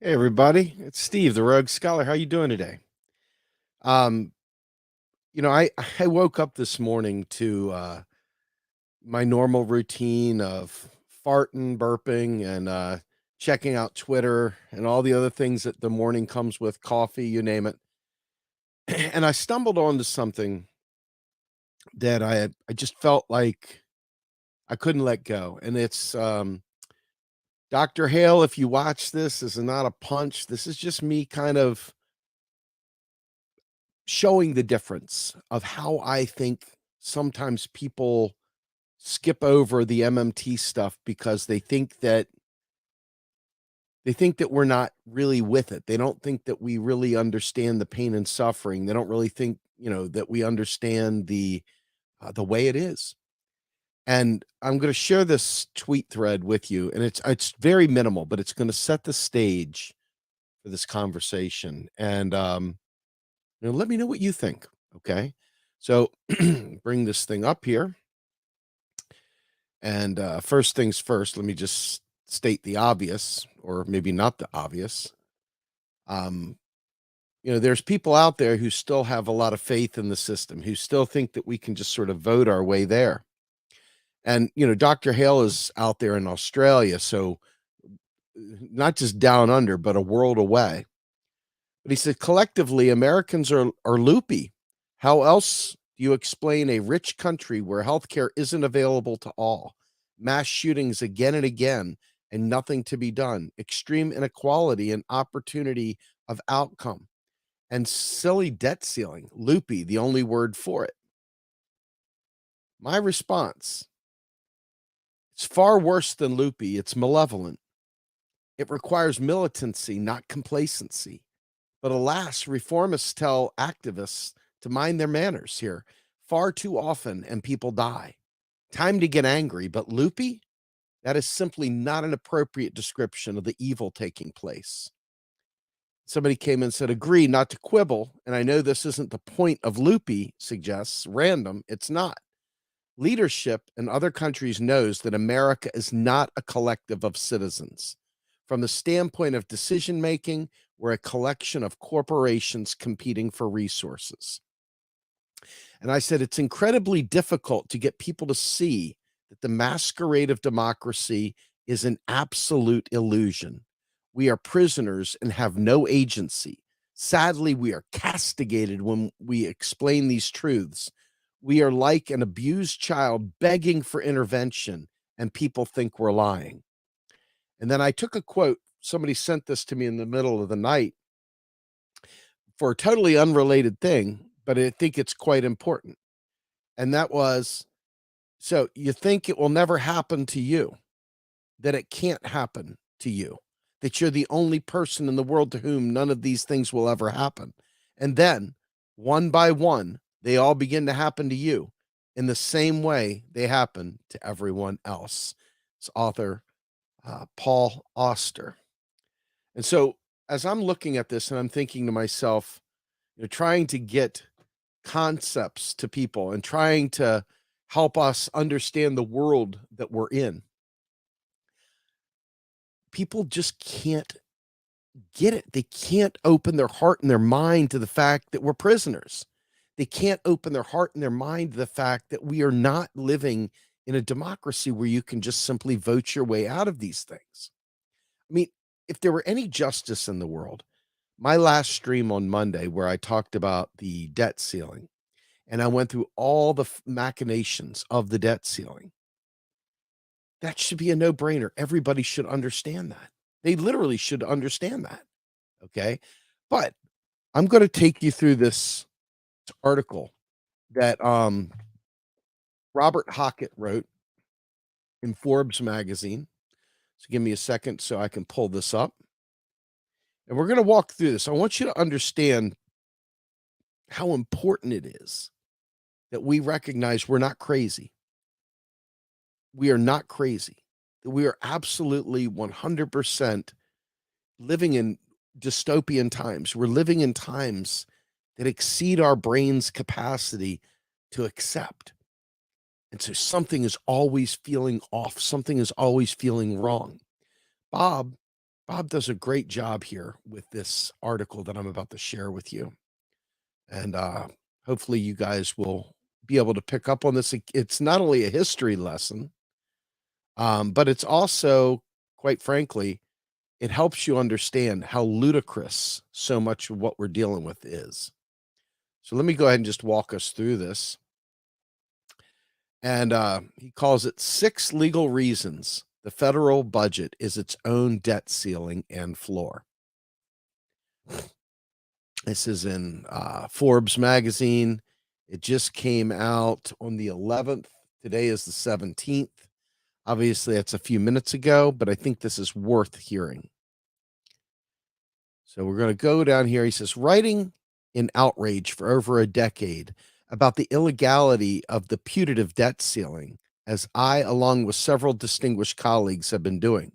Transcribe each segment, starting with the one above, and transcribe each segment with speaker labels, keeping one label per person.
Speaker 1: Hey everybody, it's Steve, the Rogue Scholar. How you doing today? Um, I woke up this morning to my normal routine of farting, burping, and checking out Twitter and all the other things that the morning comes with, coffee, you name it. And I stumbled onto something that I just felt like I couldn't let go. And it's Dr. Hale, if you watch this is not a punch. This is just me kind of showing the difference of how I think sometimes people skip over the MMT stuff because they think that we're not really with it. They don't think that we really understand the pain and suffering. They don't really think, that we understand the way it is. And I'm going to share this tweet thread with you, and it's very minimal, but it's going to set the stage for this conversation. And let me know what you think. Okay. So bring this thing up here. And first things first, let me just state the obvious, or maybe not the obvious. Um, there's people out there who still have a lot of faith in the system, who still think that we can just sort of vote our way there. And, Dr. Hale is out there in Australia. So not just down under, but a world away. But he said, collectively, Americans are loopy. How else do you explain a rich country where healthcare isn't available to all? Mass shootings again and again, and nothing to be done. Extreme inequality and opportunity of outcome. And silly debt ceiling. Loopy, the only word for it. My response, it's far worse than loopy. It's malevolent. It requires militancy, not complacency. But alas, reformists tell activists to mind their manners here far too often, and people die. Time to get angry, but loopy? That is simply not an appropriate description of the evil taking place. Somebody came and said, agree, not to quibble. And I know this isn't the point of loopy, suggests random. It's not. Leadership in other countries knows that America is not a collective of citizens. From the standpoint of decision making, we're a collection of corporations competing for resources. And I said, it's incredibly difficult to get people to see that the masquerade of democracy is an absolute illusion. We are prisoners and have no agency. Sadly, we are castigated when we explain these truths. We are like an abused child begging for intervention, and people think we're lying. And then I took a quote. Somebody sent this to me in the middle of the night for a totally unrelated thing, but I think it's quite important. And that was, so you think it will never happen to you, that it can't happen to you, that you're the only person in the world to whom none of these things will ever happen. And then one by one, they all begin to happen to you in the same way they happen to everyone else. It's author Paul Auster. And so as I'm looking at this and I'm thinking to myself, trying to get concepts to people and trying to help us understand the world that we're in, people just can't get it. They can't open their heart and their mind to the fact that we're prisoners. They can't open their heart and their mind to the fact that we are not living in a democracy where you can just simply vote your way out of these things. I mean, if there were any justice in the world, my last stream on Monday, where I talked about the debt ceiling and I went through all the machinations of the debt ceiling, that should be a no brainer. Everybody should understand that. They literally should understand that. Okay. But I'm going to take you through this article that Robert Hockett wrote in Forbes magazine. So give me a second so I can pull this up. And we're going to walk through this. I want you to understand how important it is that we recognize we're not crazy. We are not crazy. That we are absolutely 100% living in dystopian times. We're living in times that exceed our brain's capacity to accept. And so something is always feeling off. Something is always feeling wrong. Bob Bob does a great job here with this article that I'm about to share with you. And hopefully you guys will be able to pick up on this. It's not only a history lesson, but it's also, quite frankly, it helps you understand how ludicrous so much of what we're dealing with is. So let me go ahead and just walk us through this. And he calls it 6 legal reasons the federal budget is its own debt ceiling and floor. This is in Forbes magazine. It just came out on the 11th. Today is the 17th. Obviously, that's a few minutes ago, but I think this is worth hearing. So we're going to go down here. He says, writing in outrage for over a decade about the illegality of the putative debt ceiling, as I, along with several distinguished colleagues, have been doing,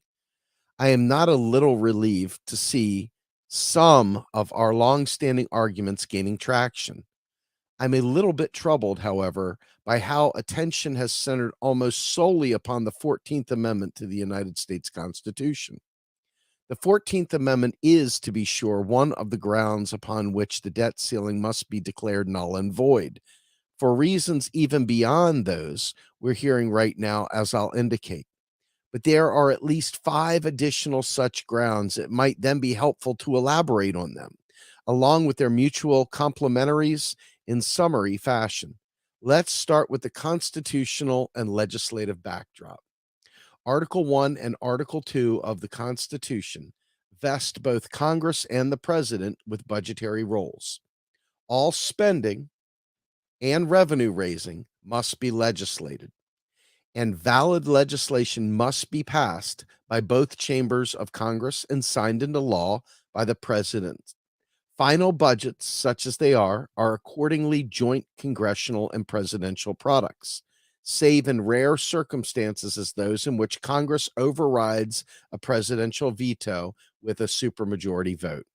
Speaker 1: I am not a little relieved to see some of our long-standing arguments gaining traction. I'm a little bit troubled, however, by how attention has centered almost solely upon the 14th Amendment to the United States Constitution. The 14th Amendment is, to be sure, one of the grounds upon which the debt ceiling must be declared null and void, for reasons even beyond those we're hearing right now, as I'll indicate. But there are at least 5 additional such grounds. It might then be helpful to elaborate on them, along with their mutual complementaries in summary fashion. Let's start with the constitutional and legislative backdrop. Article 1 and Article 2 of the Constitution vest both Congress and the President with budgetary roles. All spending and revenue raising must be legislated, and valid legislation must be passed by both chambers of Congress and signed into law by the President. Final budgets, such as they are accordingly joint congressional and presidential products, save in rare circumstances as those in which Congress overrides a presidential veto with a supermajority vote.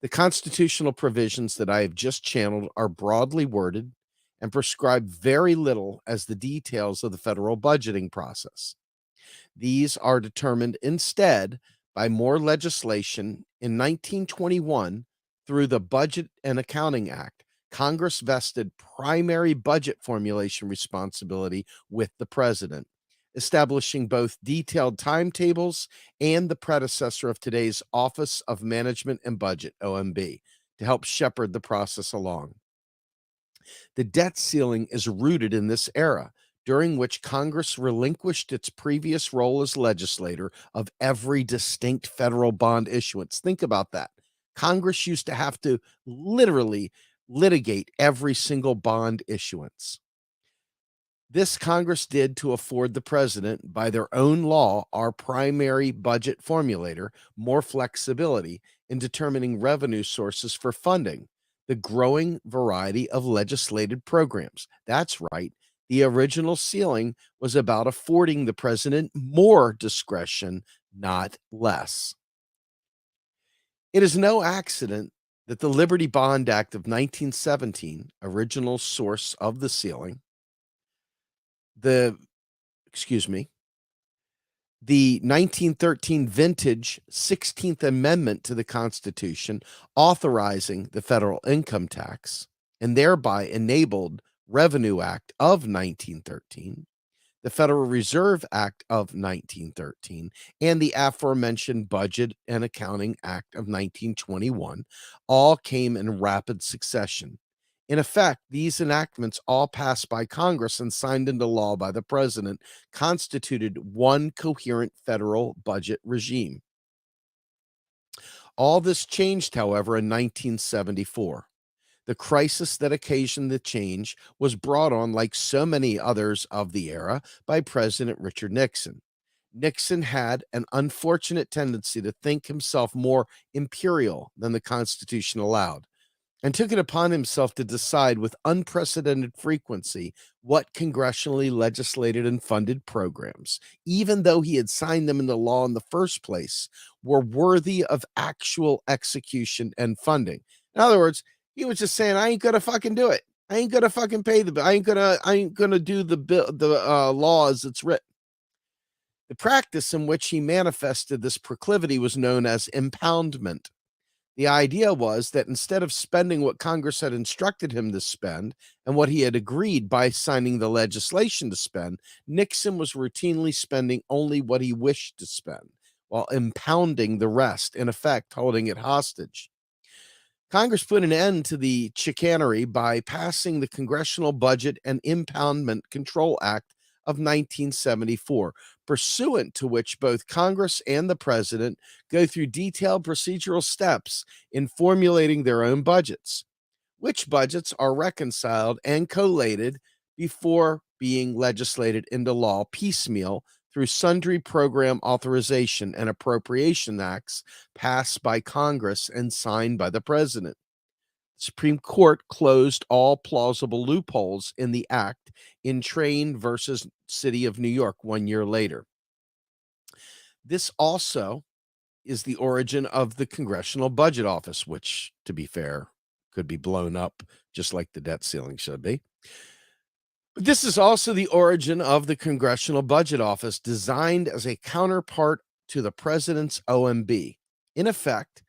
Speaker 1: The constitutional provisions that I have just channeled are broadly worded and prescribe very little as the details of the federal budgeting process. These are determined instead by more legislation. In 1921, through the Budget and Accounting Act, Congress vested primary budget formulation responsibility with the president, establishing both detailed timetables and the predecessor of today's Office of Management and Budget, OMB, to help shepherd the process along. The debt ceiling is rooted in this era, during which Congress relinquished its previous role as legislator of every distinct federal bond issuance. Think about that. Congress used to have to literally litigate every single bond issuance. This Congress did to afford the president, by their own law, our primary budget formulator, more flexibility in determining revenue sources for funding the growing variety of legislated programs. That's right. The original ceiling was about affording the president more discretion, not less. It is no accident that the Liberty Bond Act of 1917, original source of the ceiling, the 1913 vintage 16th Amendment to the Constitution, authorizing the federal income tax and thereby enabled Revenue Act of 1913, the Federal Reserve Act of 1913, and the aforementioned Budget and Accounting Act of 1921 all came in rapid succession. In effect, these enactments, all passed by Congress and signed into law by the president, constituted one coherent federal budget regime. All this changed, however, in 1974. The crisis that occasioned the change was brought on, like so many others of the era, by President Richard Nixon. Nixon had an unfortunate tendency to think himself more imperial than the Constitution allowed, and took it upon himself to decide with unprecedented frequency what congressionally legislated and funded programs, even though he had signed them into law in the first place, were worthy of actual execution and funding. In other words, he was just saying, I ain't gonna fucking do it. I ain't gonna fucking pay the bill. I ain't gonna do the bill, the law as it's written. The practice in which he manifested this proclivity was known as impoundment. The idea was that instead of spending what Congress had instructed him to spend and what he had agreed by signing the legislation to spend, Nixon was routinely spending only what he wished to spend, while impounding the rest, in effect, holding it hostage. Congress put an end to the chicanery by passing the Congressional Budget and Impoundment Control Act of 1974, pursuant to which both Congress and the president go through detailed procedural steps in formulating their own budgets, which budgets are reconciled and collated before being legislated into law piecemeal through sundry program authorization and appropriation acts passed by Congress and signed by the president. The Supreme Court closed all plausible loopholes in the act in Train versus City of New York 1 year later. This also is the origin of the Congressional Budget Office, which, to be fair, could be blown up just like the debt ceiling should be. But this is also the origin of the Congressional Budget Office, designed as a counterpart to the president's OMB. In effect,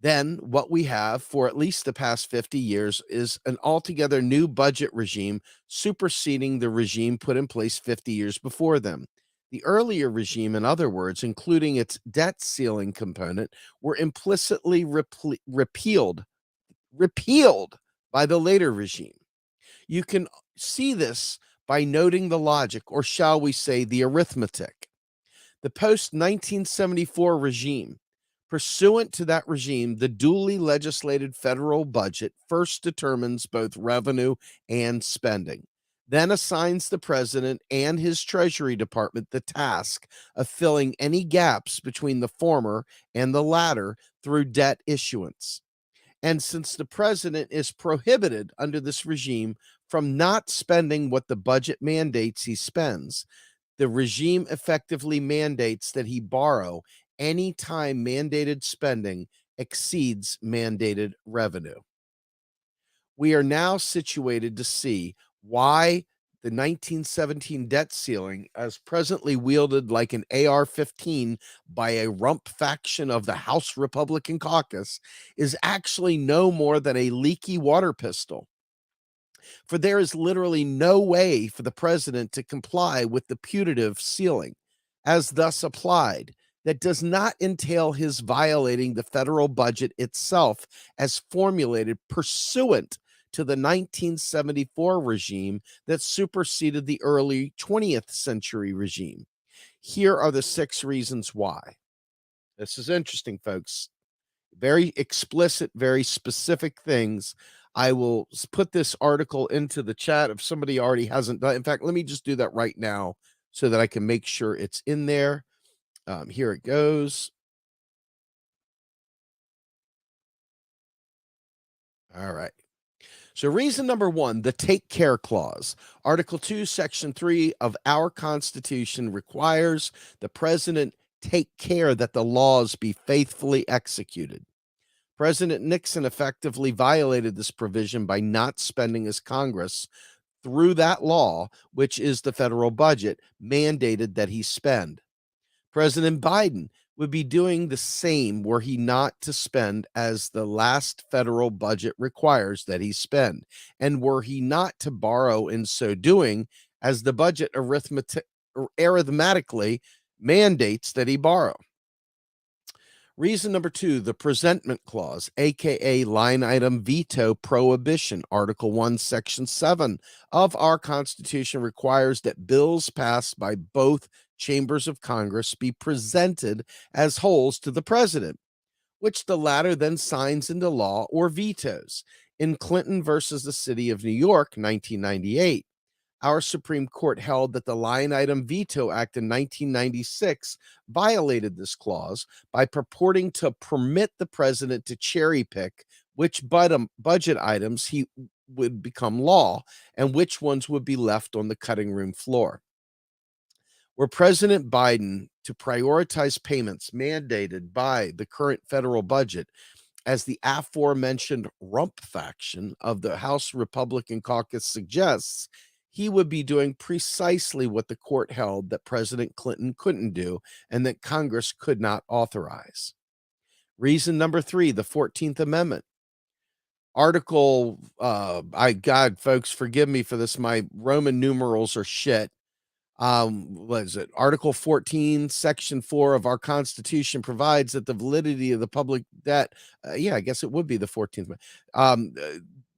Speaker 1: then what we have for at least the past 50 years is an altogether new budget regime superseding the regime put in place 50 years before them. The earlier regime, in other words, including its debt ceiling component, were implicitly repealed by the later regime. You can see this by noting the logic, or shall we say the arithmetic. The post 1974 regime, pursuant to that regime, the duly legislated federal budget first determines both revenue and spending, then assigns the president and his Treasury Department the task of filling any gaps between the former and the latter through debt issuance. And since the president is prohibited under this regime from not spending what the budget mandates he spends, the regime effectively mandates that he borrow any time mandated spending exceeds mandated revenue. We are now situated to see why the 1917 debt ceiling, as presently wielded like an AR-15 by a rump faction of the House Republican caucus, is actually no more than a leaky water pistol. For there is literally no way for the president to comply with the putative ceiling, as thus applied, that does not entail his violating the federal budget itself as formulated pursuant to the 1974 regime that superseded the early 20th century regime. Here are the 6 reasons why. This is interesting, folks. Very explicit, very specific things. I will put this article into the chat if somebody already hasn't done. In fact, let me just do that right now so that I can make sure it's in there. Here it goes. All right. So, reason number 1, the take care clause. Article 2, Section 3 of our Constitution requires the president take care that the laws be faithfully executed. President Nixon effectively violated this provision by not spending as Congress, through that law, which is the federal budget, mandated that he spend. President Biden would be doing the same were he not to spend as the last federal budget requires that he spend, and were he not to borrow in so doing, as the budget arithmetically mandates that he borrow. Reason number 2, the presentment clause, aka line item veto prohibition. Article 1, Section 7 of our Constitution requires that bills passed by both chambers of Congress be presented as wholes to the president, which the latter then signs into law or vetoes. In Clinton versus the City of New York, 1998, our Supreme Court held that the Line Item Veto Act in 1996 violated this clause by purporting to permit the president to cherry pick which budget items he would become law and which ones would be left on the cutting room floor. Were President Biden to prioritize payments mandated by the current federal budget, as the aforementioned rump faction of the House Republican caucus suggests, he would be doing precisely what the court held that President Clinton couldn't do and that Congress could not authorize. Reason number 3, the 14th Amendment. God, folks, forgive me for this. My Roman numerals are shit. What is it? Article 14, Section 4 of our Constitution provides that the validity of the public debt, yeah, I guess it would be the 14th.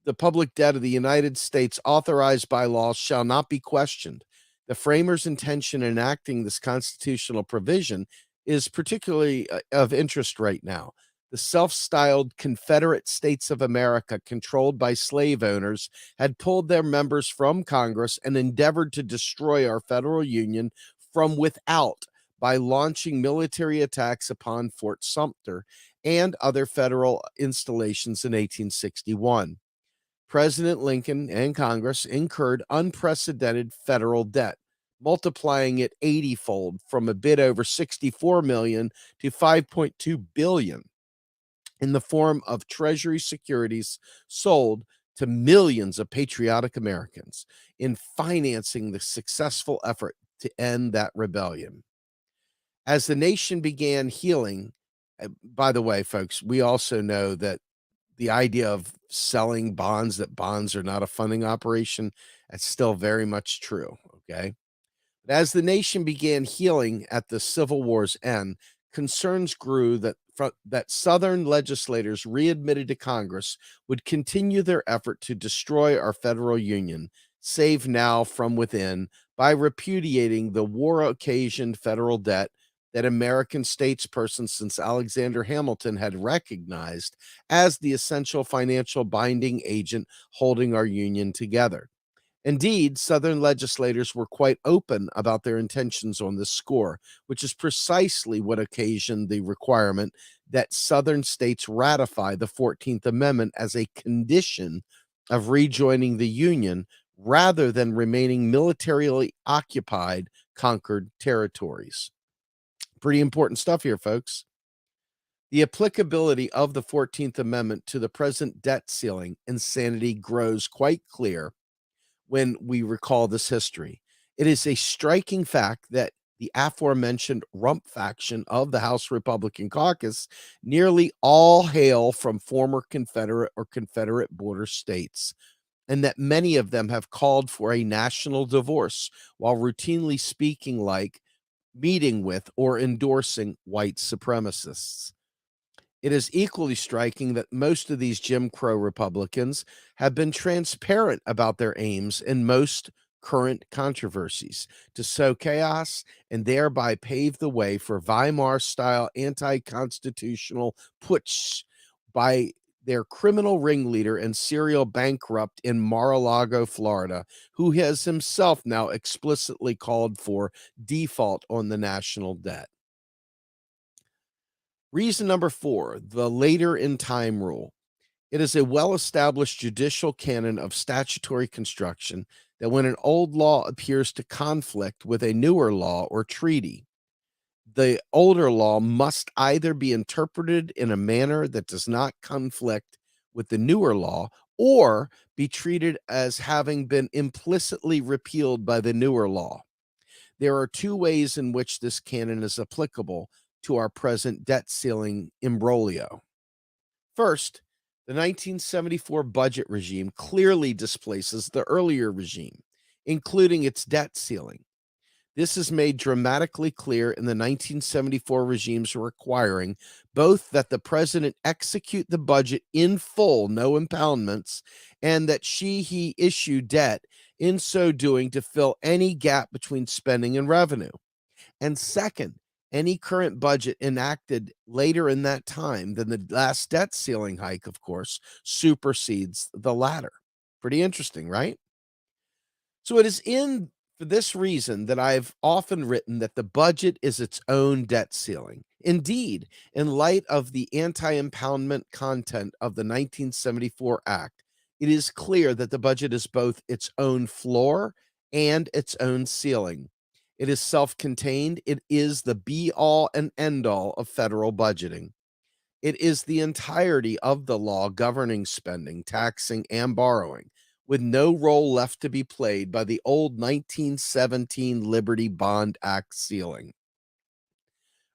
Speaker 1: The public debt of the United States authorized by law shall not be questioned. The framers' intention in enacting this constitutional provision is particularly of interest right now. The self styled Confederate States of America, controlled by slave owners, had pulled their members from Congress and endeavored to destroy our federal union from without by launching military attacks upon Fort Sumter and other federal installations in 1861. President Lincoln and Congress incurred unprecedented federal debt, multiplying it 80-fold from a bit over 64 million to 5.2 billion in the form of treasury securities sold to millions of patriotic Americans in financing the successful effort to end that rebellion. As the nation began healing, by the way, folks, we also know that the idea of selling bonds, that bonds are not a funding operation, that's still very much true, okay? But as the nation began healing at the Civil War's end, concerns grew that Southern legislators readmitted to Congress would continue their effort to destroy our federal union, save now from within, by repudiating the war-occasioned federal debt that American statespersons since Alexander Hamilton had recognized as the essential financial binding agent holding our union together. Indeed, Southern legislators were quite open about their intentions on this score, which is precisely what occasioned the requirement that Southern states ratify the 14th Amendment as a condition of rejoining the Union rather than remaining militarily occupied, conquered territories. Pretty important stuff here, folks. The applicability of the 14th Amendment to the present debt ceiling insanity grows quite clear when we recall this history. It is a striking fact that the aforementioned rump faction of the House Republican caucus nearly all hail from former Confederate or Confederate border states, and that many of them have called for a national divorce while routinely speaking like, meeting with, or endorsing white supremacists. It is equally striking that most of these Jim Crow Republicans have been transparent about their aims in most current controversies to sow chaos and thereby pave the way for Weimar style anti constitutional putsch by their criminal ringleader and serial bankrupt in Mar a Lago, Florida, who has himself now explicitly called for default on the national debt. Reason number 4, the later in time rule. It is a well-established judicial canon of statutory construction that when an old law appears to conflict with a newer law or treaty, the older law must either be interpreted in a manner that does not conflict with the newer law or be treated as having been implicitly repealed by the newer law. There are two ways in which this canon is applicable to our present debt ceiling imbroglio. First, the 1974 budget regime clearly displaces the earlier regime, including its debt ceiling. This is made dramatically clear in the 1974 regime's requiring both that the president execute the budget in full, no impoundments, and that he issue debt in so doing to fill any gap between spending and revenue. And second, any current budget enacted later in that time than the last debt ceiling hike, of course, supersedes the latter. Pretty interesting, right? So it is for this reason that I've often written that the budget is its own debt ceiling. Indeed, in light of the anti-impoundment content of the 1974 Act, it is clear that the budget is both its own floor and its own ceiling. It is self-contained. It is the be-all and end-all of federal budgeting. It is the entirety of the law governing spending, taxing, and borrowing, with no role left to be played by the old 1917 Liberty Bond Act ceiling.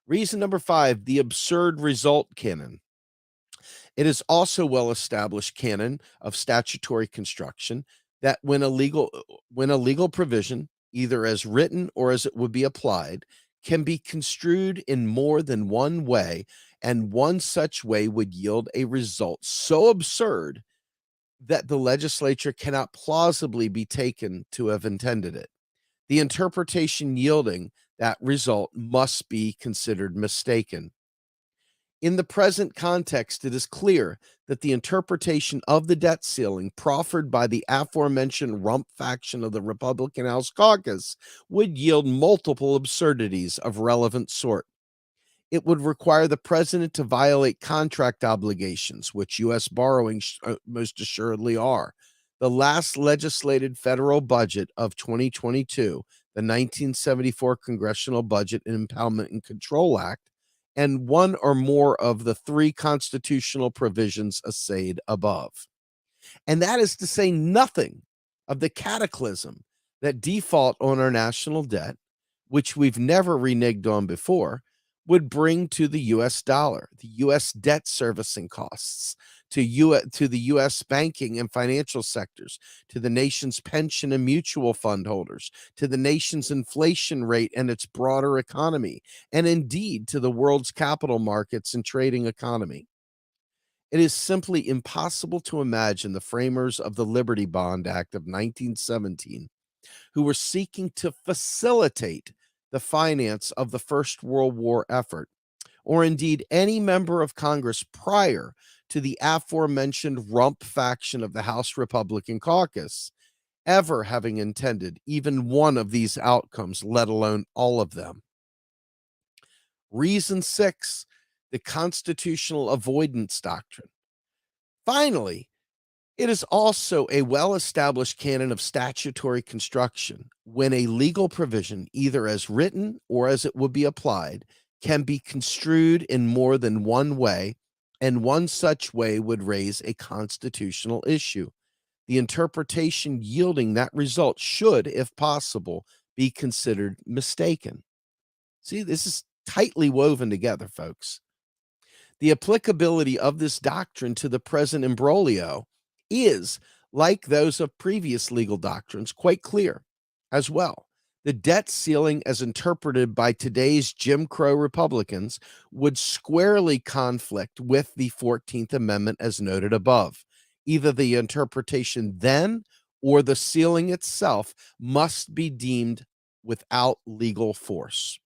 Speaker 1: Reason number 5, the absurd result canon. It is also well-established canon of statutory construction that when a legal provision, either as written or as it would be applied, can be construed in more than one way, and one such way would yield a result so absurd that the legislature cannot plausibly be taken to have intended it. The interpretation yielding that result must be considered mistaken. In the present context, it is clear that the interpretation of the debt ceiling proffered by the aforementioned rump faction of the Republican House caucus would yield multiple absurdities of relevant sort. It would require the president to violate contract obligations, which U.S. borrowings most assuredly are. The last legislated federal budget of 2022, the 1974 Congressional Budget and Impoundment and Control Act, and one or more of the 3 constitutional provisions essayed above. And that is to say nothing of the cataclysm that default on our national debt, which we've never reneged on before, would bring to the U.S. dollar, the U.S. debt servicing costs, to the U.S. banking and financial sectors, to the nation's pension and mutual fund holders, to the nation's inflation rate and its broader economy, and indeed to the world's capital markets and trading economy. It is simply impossible to imagine the framers of the Liberty Bond Act of 1917, who were seeking to facilitate the finance of the First World War effort, or indeed any member of Congress prior to the aforementioned rump faction of the House Republican caucus, ever having intended even one of these outcomes, let alone all of them. Reason 6, the constitutional avoidance doctrine. Finally, it is also a well-established canon of statutory construction when a legal provision, either as written or as it would be applied, can be construed in more than one way, and one such way would raise a constitutional issue. The interpretation yielding that result should, if possible, be considered mistaken. See, this is tightly woven together, folks. The applicability of this doctrine to the present imbroglio is, like those of previous legal doctrines, quite clear as well. The debt ceiling, as interpreted by today's Jim Crow Republicans, would squarely conflict with the 14th Amendment as noted above. Either the interpretation then or the ceiling itself must be deemed without legal force.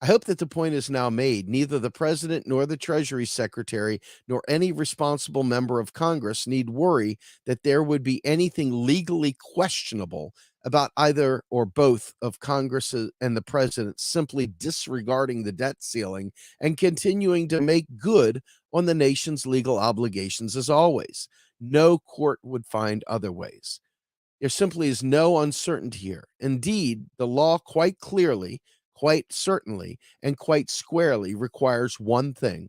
Speaker 1: I hope that the point is now made. Neither the president nor the Treasury Secretary nor any responsible member of Congress need worry that there would be anything legally questionable about either or both of Congress and the president simply disregarding the debt ceiling and continuing to make good on the nation's legal obligations as always. No court would find other ways. There simply is no uncertainty here. Indeed, the law quite clearly, quite certainly, and quite squarely requires one thing.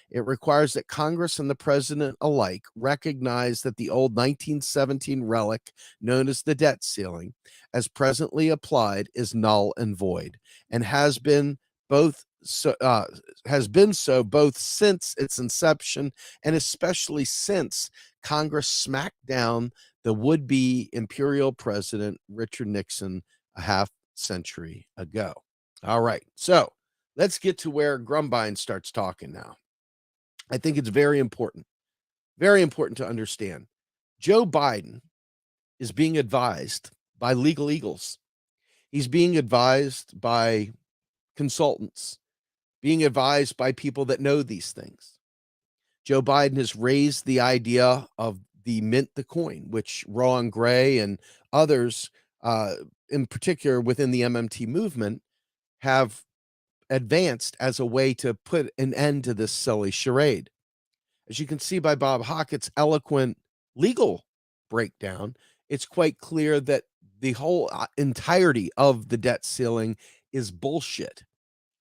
Speaker 1: It requires that Congress and the president alike recognize that the old 1917 relic known as the debt ceiling, as presently applied, is null and void, and has been so both since its inception and especially since Congress smacked down the would-be imperial president Richard Nixon a half century ago. All right, so let's get to where Grumbine starts talking now. I think it's very important to understand. Joe Biden is being advised by legal eagles. He's being advised by consultants, being advised by people that know these things. Joe Biden has raised the idea of the mint the coin, which Ron Gray and others, in particular within the MMT movement, have advanced as a way to put an end to this silly charade. As you can see by Bob Hockett's eloquent legal breakdown, it's quite clear that the whole entirety of the debt ceiling is bullshit.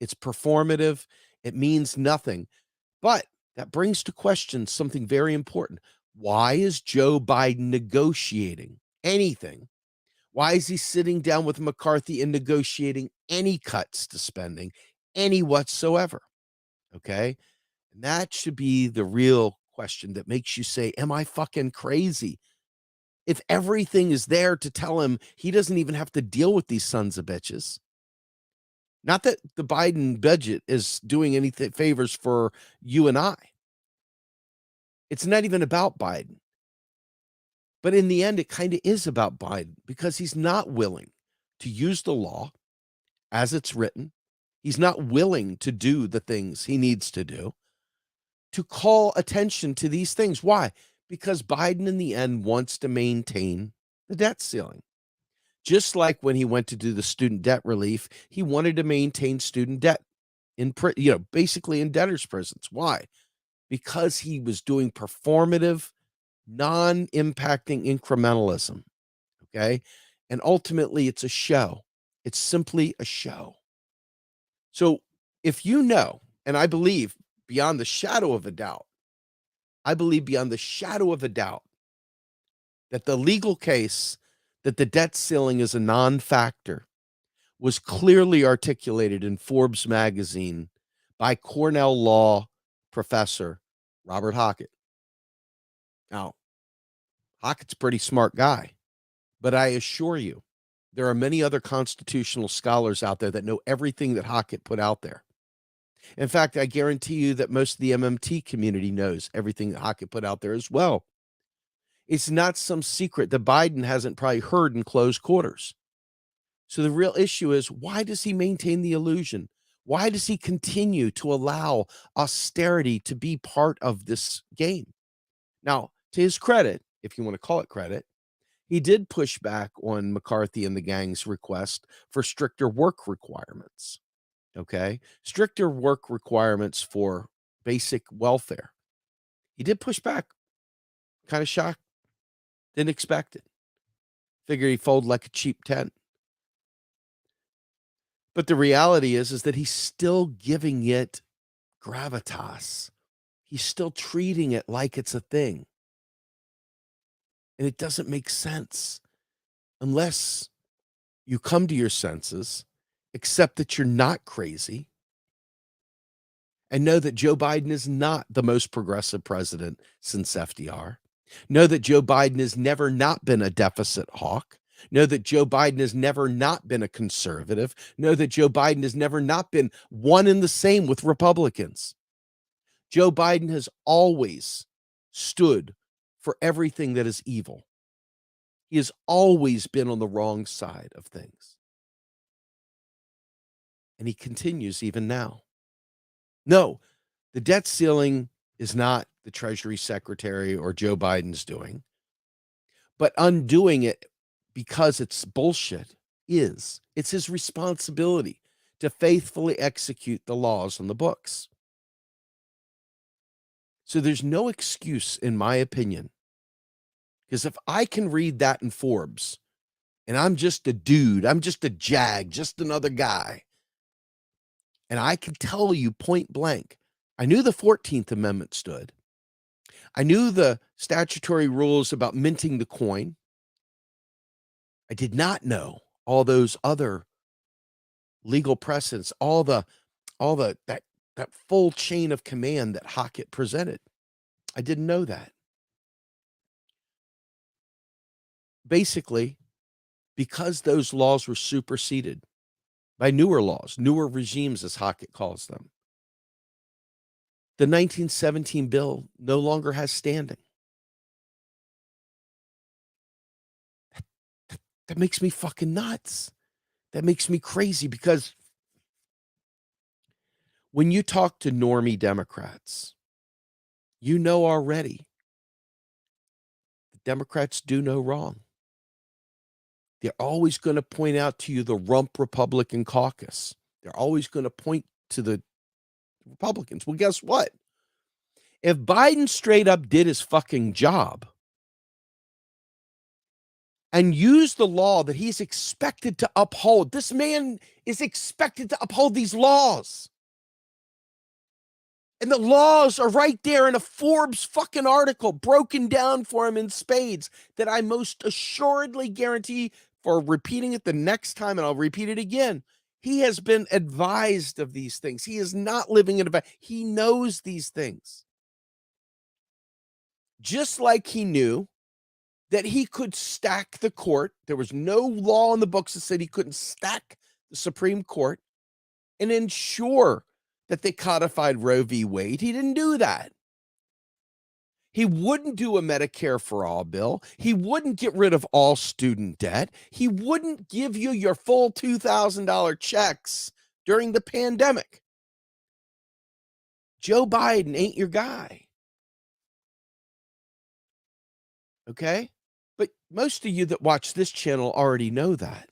Speaker 1: It's performative. It means nothing. But that brings to question something very important. Why is Joe Biden negotiating anything? Why is he sitting down with McCarthy and negotiating any cuts to spending, any whatsoever? Okay. And that should be the real question that makes you say, am I fucking crazy? If everything is there to tell him he doesn't even have to deal with these sons of bitches. Not that the Biden budget is doing any favors for you and I. It's not even about Biden. But in the end, it kind of is about Biden because he's not willing to use the law as it's written. He's not willing to do the things he needs to do to call attention to these things. Why? Because Biden, in the end, wants to maintain the debt ceiling. Just like when he went to do the student debt relief, he wanted to maintain student debt in, basically in debtors' prisons. Why? Because he was doing performative, non-impacting incrementalism. Okay. And ultimately, it's a show. It's simply a show. So if you know, and I believe beyond the shadow of a doubt, that the legal case that the debt ceiling is a non-factor was clearly articulated in Forbes magazine by Cornell Law professor Robert Hockett. Now, Hockett's a pretty smart guy, but I assure you, there are many other constitutional scholars out there that know everything that Hockett put out there. In fact, I guarantee you that most of the MMT community knows everything that Hockett put out there as well. It's not some secret that Biden hasn't probably heard in closed quarters. So the real issue is, why does he maintain the illusion? Why does he continue to allow austerity to be part of this game? Now, to his credit, if you want to call it credit, he did push back on McCarthy and the gang's request for stricter work requirements. Okay. Stricter work requirements for basic welfare. He did push back. Kind of shocked. Didn't expect it. Figured he'd fold like a cheap tent. But the reality is that he's still giving it gravitas. He's still treating it like it's a thing. And it doesn't make sense unless you come to your senses, accept that you're not crazy, and know that Joe Biden is not the most progressive president since FDR. Know that Joe Biden has never not been a deficit hawk. Know that Joe Biden has never not been a conservative. Know that Joe Biden has never not been one and the same with Republicans. Joe Biden has always stood for everything that is evil. He has always been on the wrong side of things. And he continues even now. No, the debt ceiling is not the Treasury Secretary or Joe Biden's doing, but undoing it because it's bullshit is. It's his responsibility to faithfully execute the laws on the books. So there's no excuse, in my opinion, because if I can read that in Forbes and I'm just a dude, I'm just a jag, just another guy, and I can tell you point blank, I knew the 14th Amendment stood. I knew the statutory rules about minting the coin. I did not know all those other legal precedents, all the that full chain of command that Hockett presented. I didn't know that. Basically, because those laws were superseded by newer laws, newer regimes, as Hockett calls them, the 1917 bill no longer has standing. That makes me fucking nuts. That makes me crazy because when you talk to normie Democrats, you know already the Democrats do no wrong. They're always going to point out to you the rump Republican caucus. They're always going to point to the Republicans. Well, guess what? If Biden straight up did his fucking job and used the law that he's expected to uphold, this man is expected to uphold these laws. And the laws are right there in a Forbes fucking article, broken down for him in spades, that I most assuredly guarantee, for repeating it the next time, and I'll repeat it again, he has been advised of these things. He is not living in a vacuum. He knows these things. Just like he knew that he could stack the court. There was no law in the books that said he couldn't stack the Supreme Court and ensure that they codified Roe v. Wade. He didn't do that. He wouldn't do a Medicare for all bill. He wouldn't get rid of all student debt. He wouldn't give you your full $2,000 checks during the pandemic. Joe Biden ain't your guy. Okay? But most of you that watch this channel already know that.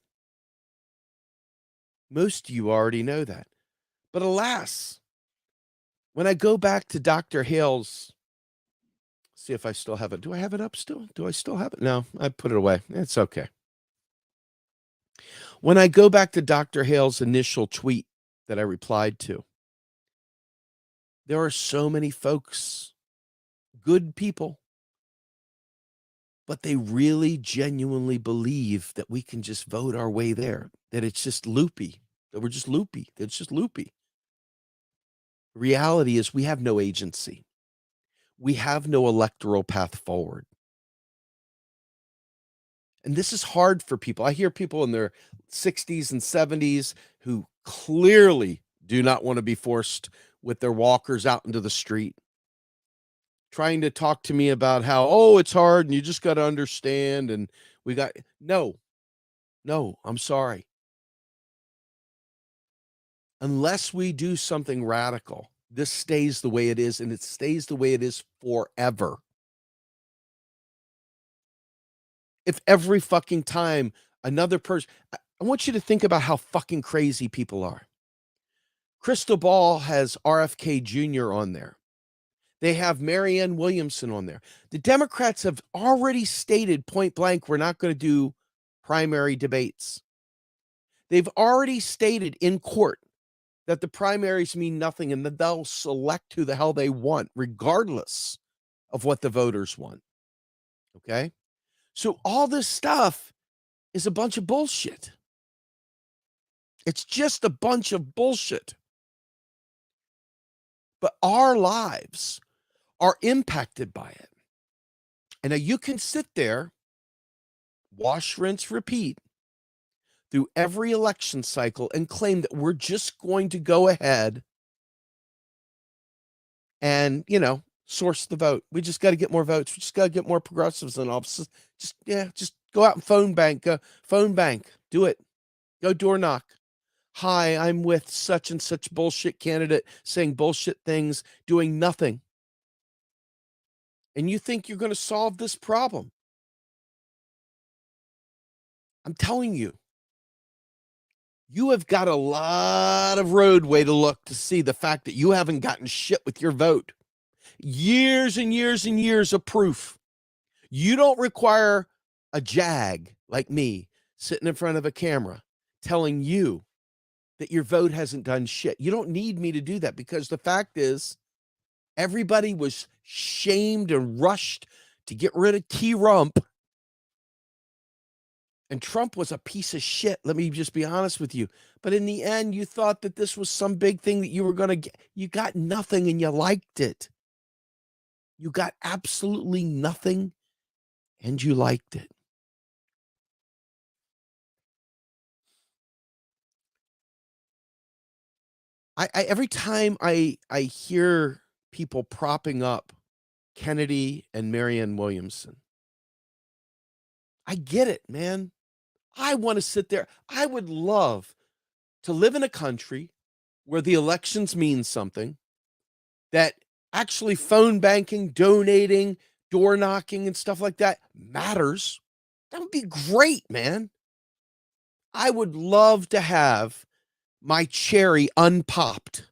Speaker 1: Most of you already know that. But alas, when I go back to Dr. Hale's, see if I still have it. Do I have it up still? Do I still have it? No, I put it away. It's okay. When I go back to Dr. Hale's initial tweet that I replied to, there are so many folks, good people, but they really genuinely believe that we can just vote our way there, that it's just loopy, that we're just loopy, that it's just loopy. The reality is we have no agency. We have no electoral path forward. And this is hard for people. I hear people in their 60s and 70s who clearly do not want to be forced with their walkers out into the street, trying to talk to me about how, oh, it's hard and you just got to understand. And we got, no, I'm sorry. Unless we do something radical, this stays the way it is, and it stays the way it is forever. If every fucking time another person, I want you to think about how fucking crazy people are. Crystal Ball has RFK Jr. on there. They have Marianne Williamson on there. The Democrats have already stated point blank, we're not going to do primary debates. They've already stated in court that the primaries mean nothing and that they'll select who the hell they want, regardless of what the voters want. Okay? So all this stuff is a bunch of bullshit. It's just a bunch of bullshit. But our lives are impacted by it. And now you can sit there, wash, rinse, repeat through every election cycle and claim that we're just going to go ahead and, source the vote. We just got to get more votes. We just got to get more progressives in offices. Just go out and phone bank. Do it. Go door knock. Hi, I'm with such and such bullshit candidate saying bullshit things, doing nothing. And you think you're going to solve this problem. I'm telling you, you have got a lot of roadway to look to see the fact that you haven't gotten shit with your vote. Years and years and years of proof. You don't require a jag like me sitting in front of a camera telling you that your vote hasn't done shit. You don't need me to do that, because the fact is everybody was shamed and rushed to get rid of T-Rump. And Trump was a piece of shit. Let me just be honest with you. But in the end, you thought that this was some big thing that you were going to get. You got nothing and you liked it. You got absolutely nothing and you liked it. Every time I hear people propping up Kennedy and Marianne Williamson, I get it, man. I want to sit there. I would love to live in a country where the elections mean something, that actually phone banking, donating, door knocking, and stuff like that matters. That would be great, man. I would love to have my cherry unpopped,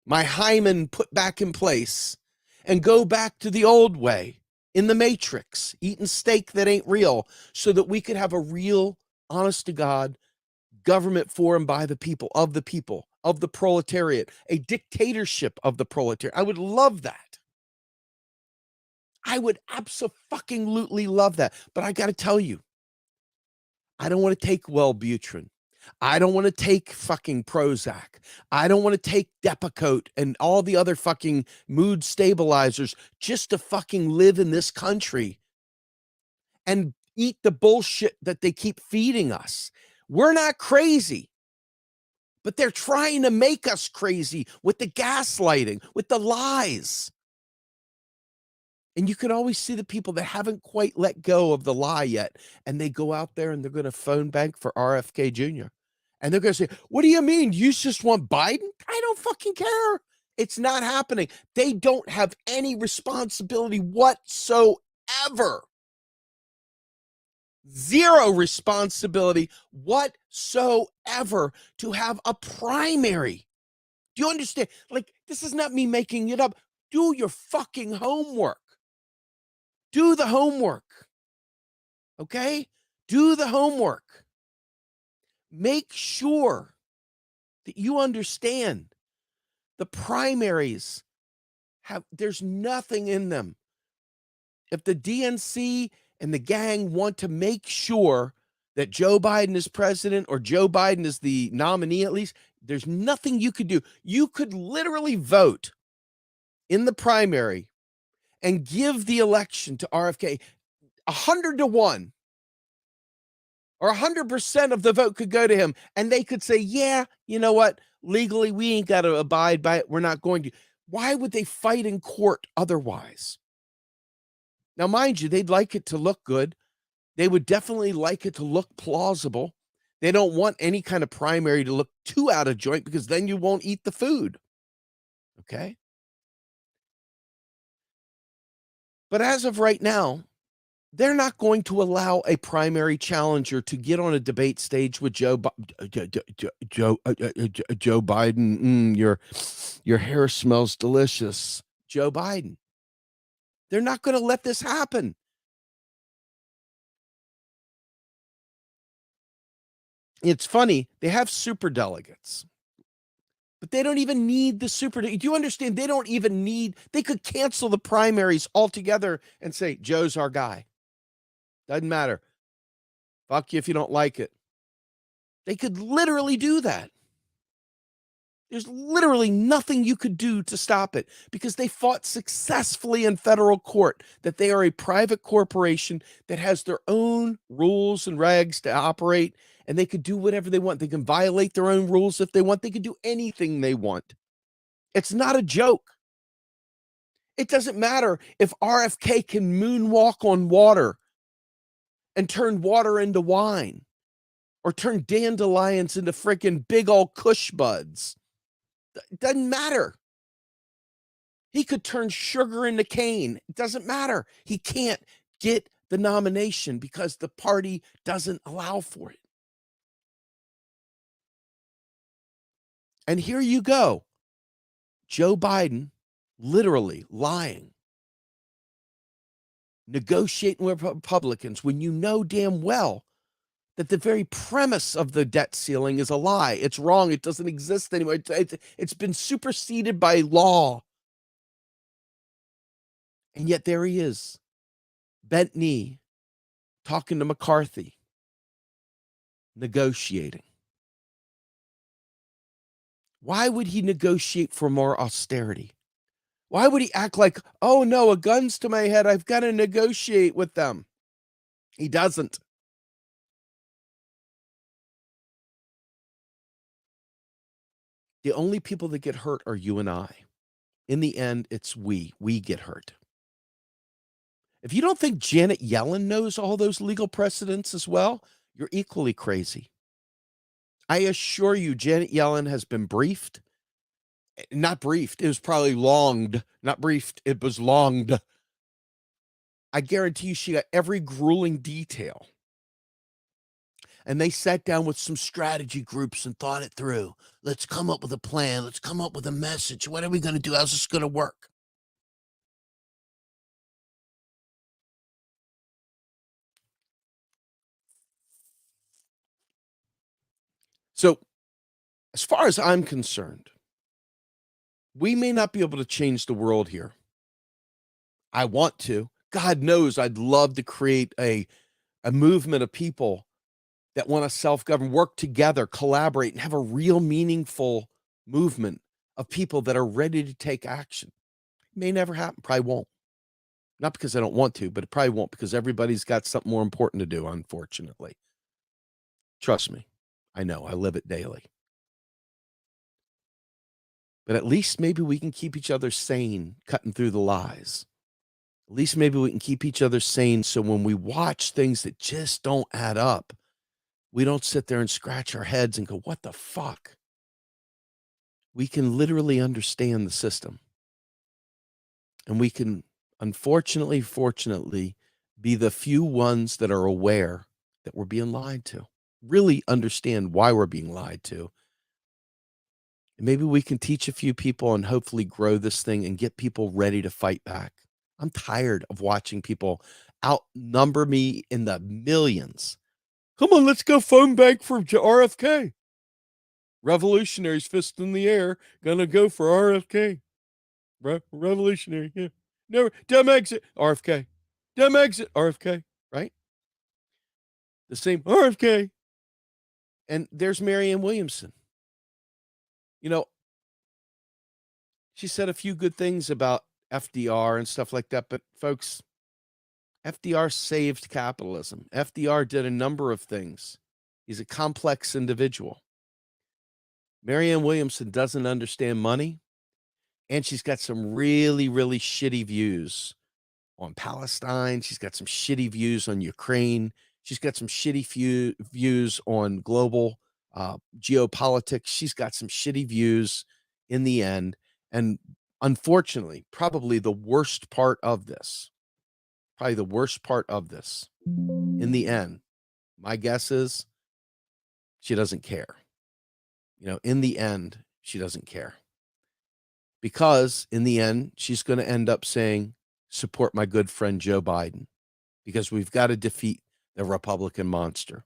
Speaker 1: my hymen put back in place, and go back to the old way in the Matrix, eating steak that ain't real, so that we could have a real, honest to God, government for and by the people, of the people, of the proletariat, a dictatorship of the proletariat. I would love that. I would abso-fucking-lutely love that. But I got to tell you, I don't want to take Wellbutrin. I don't want to take fucking Prozac. I don't want to take Depakote and all the other fucking mood stabilizers just to fucking live in this country and eat the bullshit that they keep feeding us. We're not crazy, but they're trying to make us crazy with the gaslighting, with the lies. And you can always see the people that haven't quite let go of the lie yet. And they go out there and they're going to phone bank for RFK Jr. And they're going to say, what do you mean? You just want Biden? I don't fucking care. It's not happening. They don't have any responsibility whatsoever. Zero responsibility whatsoever to have a primary. Do you understand? Like, this is not me making it up. Do your fucking homework. Do the homework. Okay? Do the homework. Make sure that you understand the primaries there's nothing in them. If the DNC and the gang want to make sure that Joe Biden is president or Joe Biden is the nominee, at least, there's nothing you could do. You could literally vote in the primary and give the election to RFK 100-1, or 100% of the vote could go to him. And they could say, yeah, you know what? Legally, we ain't got to abide by it. We're not going to. Why would they fight in court otherwise? Now, mind you, they'd like it to look good. They would definitely like it to look plausible. They don't want any kind of primary to look too out of joint because then you won't eat the food. Okay? But as of right now, they're not going to allow a primary challenger to get on a debate stage with Joe Biden. Your hair smells delicious. Joe Biden. They're not going to let this happen. It's funny. They have super delegates, but they don't even need the super. Do you understand? They don't even need, they could cancel the primaries altogether and say, Joe's our guy. Doesn't matter. Fuck you if you don't like it. They could literally do that. There's literally nothing you could do to stop it because they fought successfully in federal court that they are a private corporation that has their own rules and regs to operate, and they could do whatever they want. They can violate their own rules if they want. They could do anything they want. It's not a joke. It doesn't matter if RFK can moonwalk on water and turn water into wine or turn dandelions into freaking big old Kush buds. It doesn't matter. He could turn sugar into cane. It doesn't matter. He can't get the nomination because the party doesn't allow for it. And here you go. Joe Biden literally lying, negotiating with Republicans when you know damn well that the very premise of the debt ceiling is a lie. It's wrong. It doesn't exist anymore. It's been superseded by law. And yet there he is, bent knee, talking to McCarthy, negotiating. Why would he negotiate for more austerity? Why would he act like, oh no, a gun's to my head, I've got to negotiate with them? He doesn't. The only people that get hurt are you and I. In the end, it's we. We get hurt. If you don't think Janet Yellen knows all those legal precedents as well, you're equally crazy. I assure you, Janet Yellen has been briefed. Not briefed. It was probably longed. Not briefed. It was longed. I guarantee you she got every grueling detail. And they sat down with some strategy groups and thought it through. Let's come up with a plan. Let's come up with a message. What are we going to do? How's this going to work? So As far as I'm concerned, we may not be able to change the world here. I want to. God knows I'd love to create a movement of people that want to self-govern, work together, collaborate, and have a real meaningful movement of people that are ready to take action. It may never happen, probably won't. Not because I don't want to, but it probably won't because everybody's got something more important to do, unfortunately. Trust me. I know, I live it daily. But at least maybe we can keep each other sane, cutting through the lies. At least maybe we can keep each other sane so when we watch things that just don't add up, we don't sit there and scratch our heads and go, what the fuck? We can literally understand the system. And we can, unfortunately, fortunately, be the few ones that are aware that we're being lied to, really understand why we're being lied to. And maybe we can teach a few people and hopefully grow this thing and get people ready to fight back. I'm tired of watching people outnumber me in the millions. Come on, let's go phone bank for RFK. Revolutionaries, fist in the air, gonna go for RFK. Revolutionary, yeah. Never, dumb exit, RFK. Dumb exit, RFK, right? The same RFK. And there's Marianne Williamson. You know, she said a few good things about FDR and stuff like that, but folks, FDR saved capitalism. FDR did a number of things. He's a complex individual. Marianne Williamson doesn't understand money, and she's got some really, really shitty views on Palestine. She's got some shitty views on Ukraine. She's got some shitty views on global geopolitics. She's got some shitty views in the end. And unfortunately, probably the worst part of this, in the end, my guess is she doesn't care. You know, in the end, she doesn't care. Because in the end, she's going to end up saying, support my good friend Joe Biden, because we've got to defeat the Republican monster.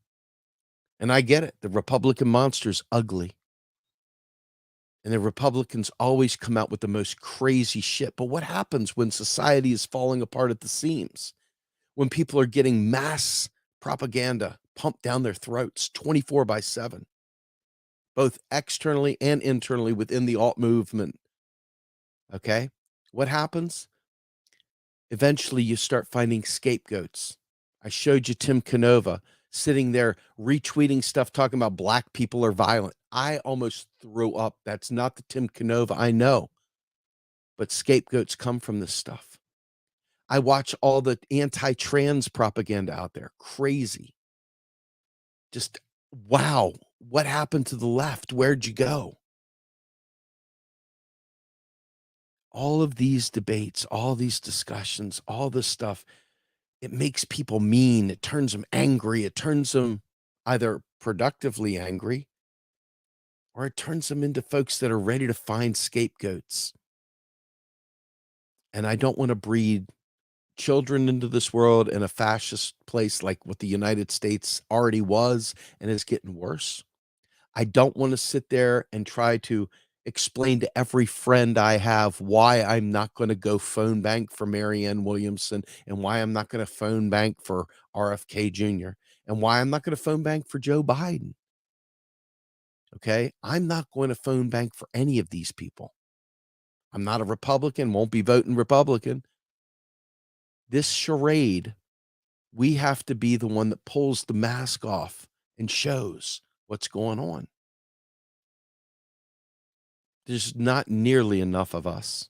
Speaker 1: And I get it. The Republican monster is ugly. And the Republicans always come out with the most crazy shit. But what happens when society is falling apart at the seams? When people are getting mass propaganda pumped down their throats 24/7, both externally and internally within the alt movement. Okay. What happens? Eventually, you start finding scapegoats. I showed you Tim Canova sitting there retweeting stuff talking about black people are violent. I almost threw up. That's not the Tim Canova I know. But scapegoats come from this stuff. I watch all the anti-trans propaganda out there. Crazy. Just wow. What happened to the left? Where'd you go? All of these debates, all these discussions, all this stuff, it makes people mean. It turns them angry. It turns them either productively angry or it turns them into folks that are ready to find scapegoats. And I don't want to breed children into this world in a fascist place like what the United States already was and is getting worse. I don't want to sit there and try to explain to every friend I have why I'm not going to go phone bank for Marianne Williamson and why I'm not going to phone bank for RFK Jr. and why I'm not going to phone bank for Joe Biden. Okay. I'm not going to phone bank for any of these people. I'm not a Republican, won't be voting Republican. This charade, we have to be the one that pulls the mask off and shows what's going on. There's not nearly enough of us.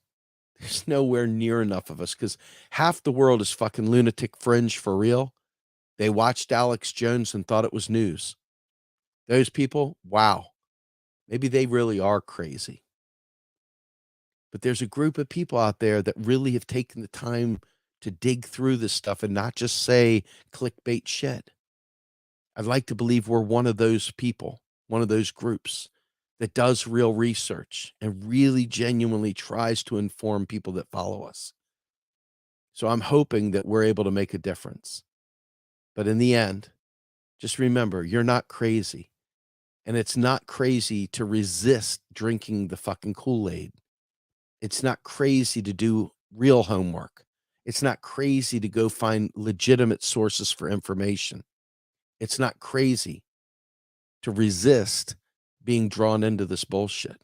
Speaker 1: There's nowhere near enough of us because half the world is fucking lunatic fringe for real. They watched Alex Jones and thought it was news. Those people, wow, maybe they really are crazy. But there's a group of people out there that really have taken the time to dig through this stuff and not just say clickbait shit. I'd like to believe we're one of those people, one of those groups that does real research and really genuinely tries to inform people that follow us. So I'm hoping that we're able to make a difference. But in the end, just remember, you're not crazy. And it's not crazy to resist drinking the fucking Kool-Aid. It's not crazy to do real homework. It's not crazy to go find legitimate sources for information. It's not crazy to resist being drawn into this bullshit.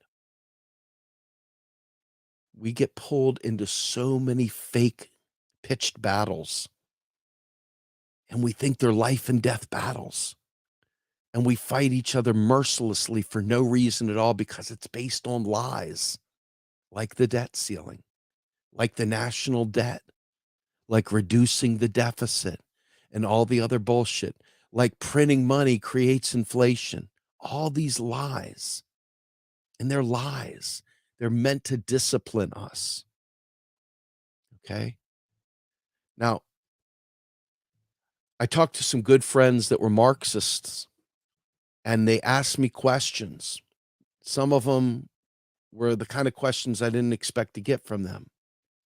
Speaker 1: We get pulled into so many fake pitched battles, and we think they're life and death battles. And we fight each other mercilessly for no reason at all because it's based on lies, like the debt ceiling, like the national debt, like reducing the deficit and all the other bullshit, like printing money creates inflation. All these lies, and they're lies. They're meant to discipline us. Okay. Now, I talked to some good friends that were Marxists, and they asked me questions. Some of them were the kind of questions I didn't expect to get from them,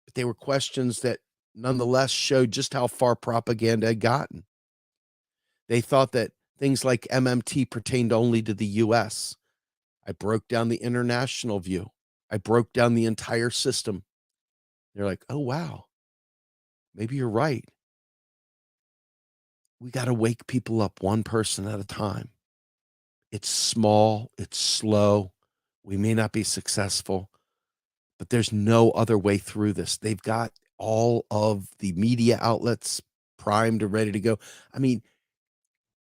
Speaker 1: but they were questions that nonetheless showed just how far propaganda had gotten. They thought that things like MMT pertained only to the US. I broke down the international view. I broke down the entire system. They're like, oh, wow, maybe you're right. We got to wake people up one person at a time. It's small, it's slow. We may not be successful, but there's no other way through this. They've got all of the media outlets primed and ready to go. I mean,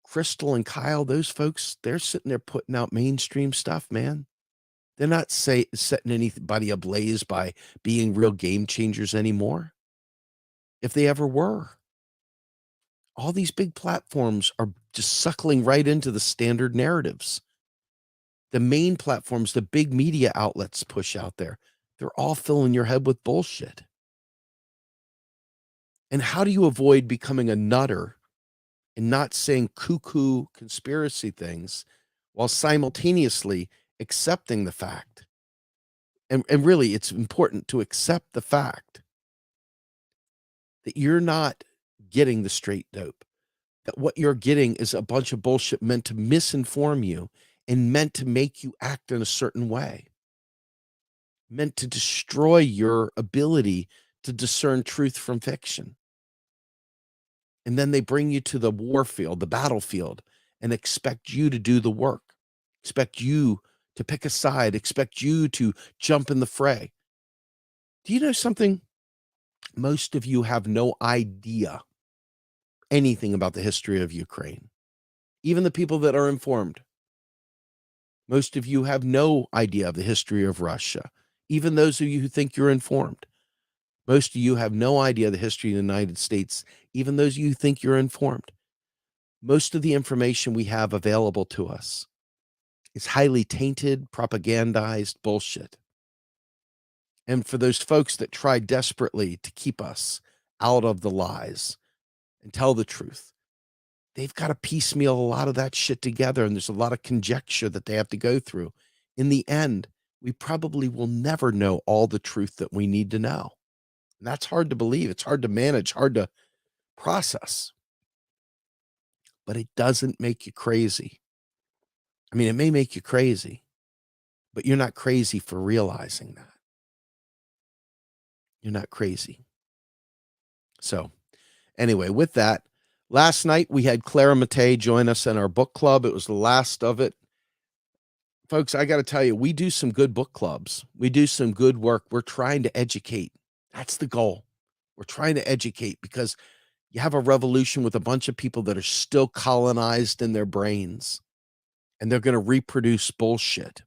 Speaker 1: Crystal and Kyle, those folks, they're sitting there putting out mainstream stuff, man. They're not setting anybody ablaze by being real game changers anymore, if they ever were. All these big platforms are just suckling right into the standard narratives. The main platforms, the big media outlets push out there, they're all filling your head with bullshit. And how do you avoid becoming a nutter and not saying cuckoo conspiracy things while simultaneously accepting the fact? And really, it's important to accept the fact that you're not getting the straight dope, that what you're getting is a bunch of bullshit meant to misinform you and meant to make you act in a certain way, meant to destroy your ability to discern truth from fiction. And then they bring you to the war field, the battlefield, and expect you to do the work, expect you to pick a side, expect you to jump in the fray. Do you know something? Most of you have no idea anything about the history of Ukraine, even the people that are informed. Most of you have no idea of the history of Russia, even those of you who think you're informed. Most of you have no idea the history of the United States, even those of you who think you're informed. Most of the information we have available to us is highly tainted, propagandized bullshit. And for those folks that try desperately to keep us out of the lies and tell the truth, they've got to piecemeal a lot of that shit together. And there's a lot of conjecture that they have to go through. In the end, we probably will never know all the truth that we need to know. And that's hard to believe. It's hard to manage, hard to process, but it doesn't make you crazy. I mean, it may make you crazy, but you're not crazy for realizing that. You're not crazy. So, anyway, with that, last night we had Clara Mattei join us in our book club. It was the last of it. Folks, I got to tell you, we do some good book clubs. We do some good work. We're trying to educate. That's the goal. We're trying to educate because you have a revolution with a bunch of people that are still colonized in their brains, and they're going to reproduce bullshit.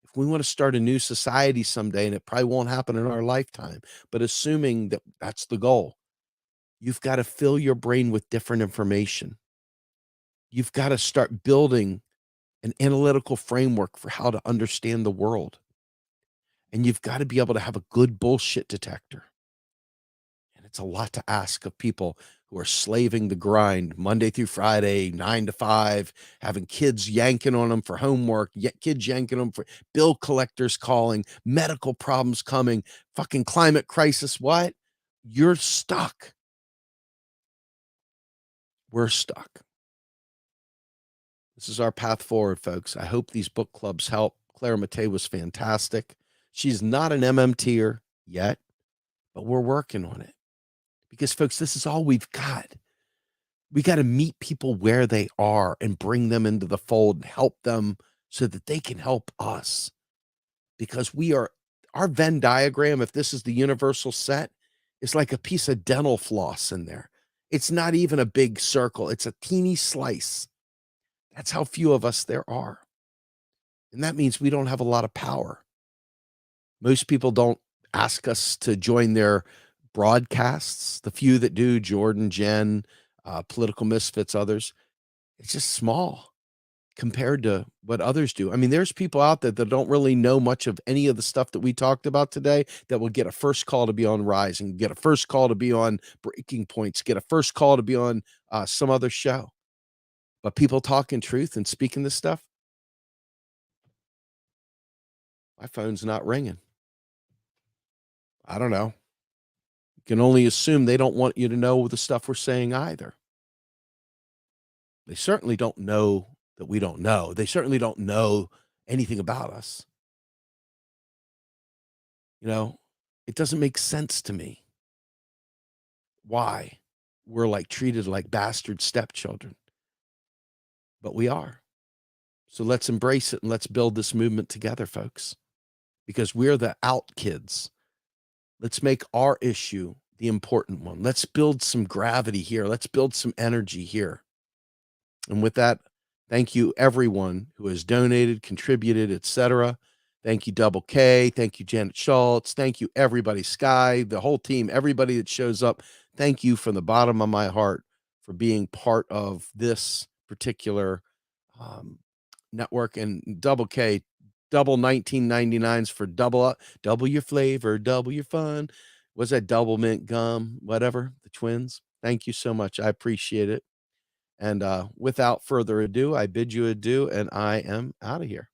Speaker 1: If we want to start a new society someday, and it probably won't happen in our lifetime, but assuming that that's the goal, you've got to fill your brain with different information. You've got to start building an analytical framework for how to understand the world. And you've got to be able to have a good bullshit detector. And it's a lot to ask of people who are slaving the grind Monday through Friday, 9 to 5, having kids yanking on them for homework, kids yanking them for bill collectors calling, medical problems coming, fucking climate crisis. What? You're stuck. We're stuck. This is our path forward, folks. I hope these book clubs help. Claire Mattei was fantastic. She's not an MMTer yet, but we're working on it because, folks, this is all we've got. We got to meet people where they are and bring them into the fold and help them so that they can help us, because we are, our Venn diagram, if this is the universal set, is like a piece of dental floss in there. It's not even a big circle. It's a teeny slice. That's how few of us there are. And that means we don't have a lot of power. Most people don't ask us to join their broadcasts. The few that do, Jordan, Jen, Political Misfits, others, it's just small compared to what others do. I mean, there's people out there that don't really know much of any of the stuff that we talked about today that will get a first call to be on Rising, get a first call to be on Breaking Points, get a first call to be on some other show. But people talking truth and speaking this stuff, my phone's not ringing. I don't know. You can only assume they don't want you to know the stuff we're saying either. They certainly don't know that we don't know. They certainly don't know anything about us. You know, it doesn't make sense to me why we're like treated like bastard stepchildren. But we are. So let's embrace it and let's build this movement together, folks, because we're the out kids. Let's make our issue the important one. Let's build some gravity here. Let's build some energy here. And with that, thank you everyone who has donated, contributed, etc. Thank you, Double K. Thank you, Janet Schultz. Thank you, everybody, Sky, the whole team, everybody that shows up. Thank you from the bottom of my heart for being part of this particular network. And Double K, double 1999s for double your flavor, double your fun. Was that double mint gum, whatever, the twins? Thank you so much. I appreciate it. And without further ado, I bid you adieu, and I am out of here.